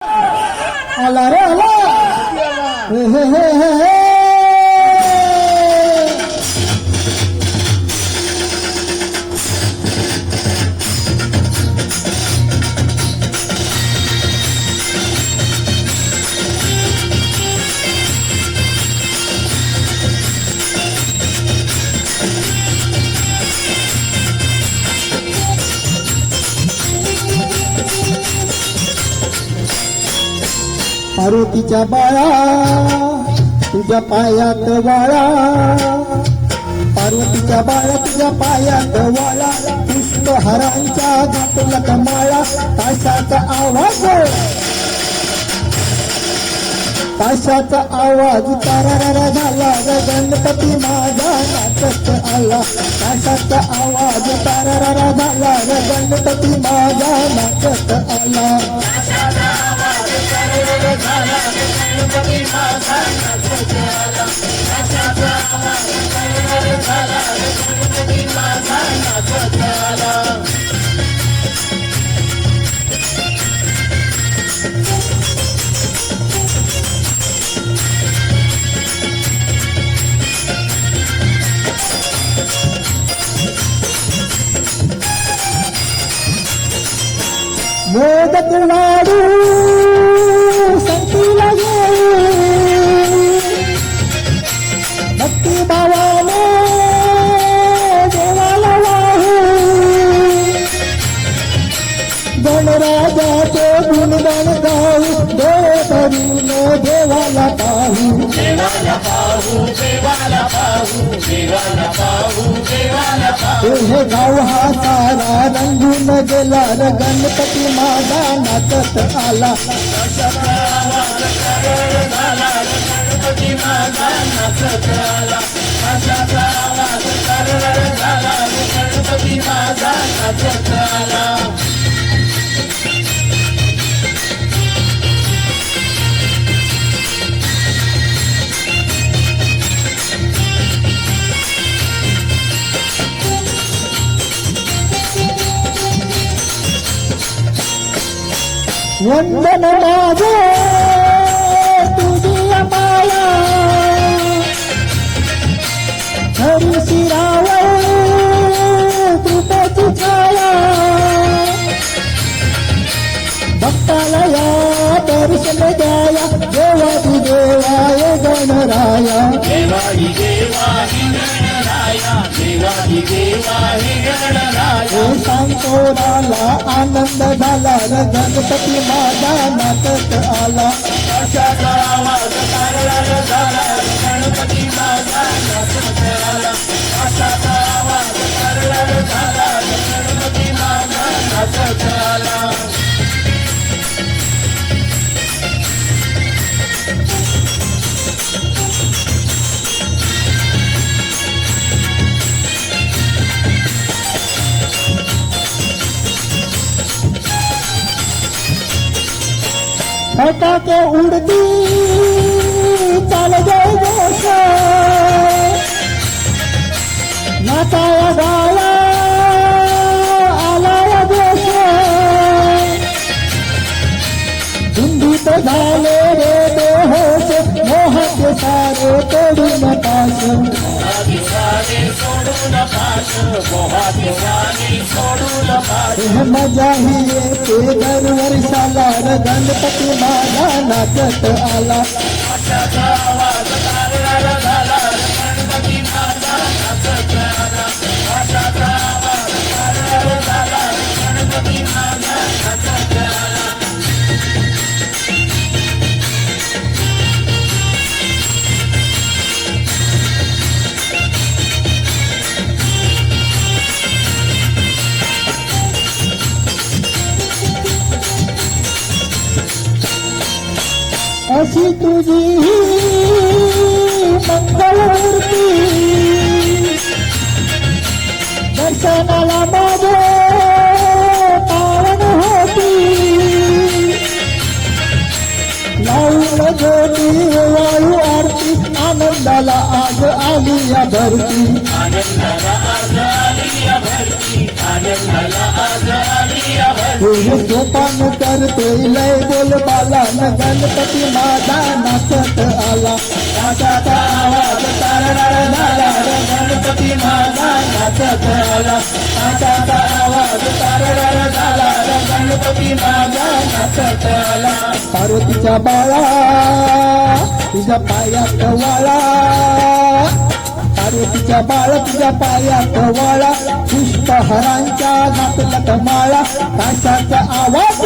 आला रे आला हे हे हे हे हे पार्वतीच्या बाळा तुझ्या पायात वाळा, पार्वतीच्या बाळा तुझ्या पायात वाळा, पुष्पहारांच्या घातला कमाळा, ताशाचा आवाज ताशाचा आवाज तारारा झाला, गणपती माझा नाचत आला, ताशाचा आवाज तारारा झाला, गणपती माझा नाचत आला, गणपती माझा नाचत आला, ताशाचा आवाज तारारा झाला, गणपती माझा नाचत आला. मोदक लाडू संतीला येऊ, भक्ती भावाने देवाला वाहू, गणराजाचे गुणगान गाऊ, डोळे भरून देवाला पाहू, देवाला पाहू, देवाला पाहू, देवाला पाहू, देवाला पाहू. हे गाव हा सारा रंगून गेला, गणपती माझा नाचत आला, ताशाचा आवाज तारारा झाला, गणपती माझा नाचत आला, ताशाचा आवाज तारारा झाला, गणपती माझा नाचत आला. वंदन माझे तुझी माया, हरी शिरावळ कृपेची छाया, भक्ताला या दर्शन द्याया, देवादी देवाय गणराया, देवादी देवाय गणराया, देवादी देवाय गणराया. सांतोराला आनंद झाला, गणपती माझा नाचत आला, ताशाचा आवाज तारारा झाला, गणपती माझा नाचत आला, ताशाचा आवाज तारारा झाला, गणपती माझा नाचत आला. फटाके उडती चाल जय जोश, नाचाया गाया आलाया जोश, धुंदीत झाले रे देहोश, मोहाचे सारे तोडून पाश, मजा ही येते दरवर्षाला, गणपती माझा नाचत आला, ताशाचा आवाज तारारा झाला, गणपती माझा नाचत आला, ताशाचा आवाज तारारा झाला, गणपती माझा नाचत आला. अशी तुझी मंगलमूर्ती, दर्शनाला माझे पावन होती, लावून ज्योती वायू आरती, आनंदाला आज आली या भरती, आनंदाला आज आली या भरती, सोपान करतोय लय बोल बाला न गणपती माझा नाचत आला नाचाचा आवाज तारणार झाला रे गणपती माझा नाचत आला नाचाचा आवाज तारणार झाला रे गणपती माझा नाचत आला पार्वतीच्या बाळा तुझ्या पायात वाळा पार्वतीच्या बाळ तुझ्या पायात वाळा पुष्पहारांच्या घातल्यात माळा काशाचा आवाज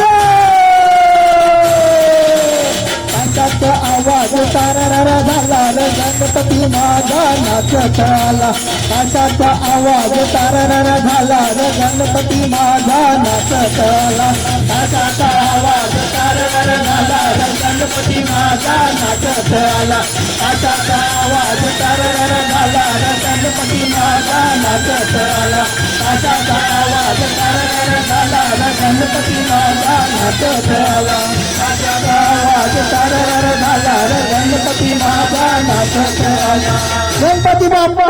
काशाचा आवाज तारणार झाला रे गणपती माझा नाचत आला काशाचा आवाज तारणार झाला रे गणपती माझा नाचत आला काशाचा आवाज तारणार झाला रे गणपती माझा नाचत आला काशाचा आवाज तारणार झाला रे गणपती माझा नाचत आला काशाचा आवाज तारणार झाला रे गणपती माझा नाचत आला काशाचा आवाज तारणार झाला रे गणपती माझा नाचत आला गणपती बाप्पा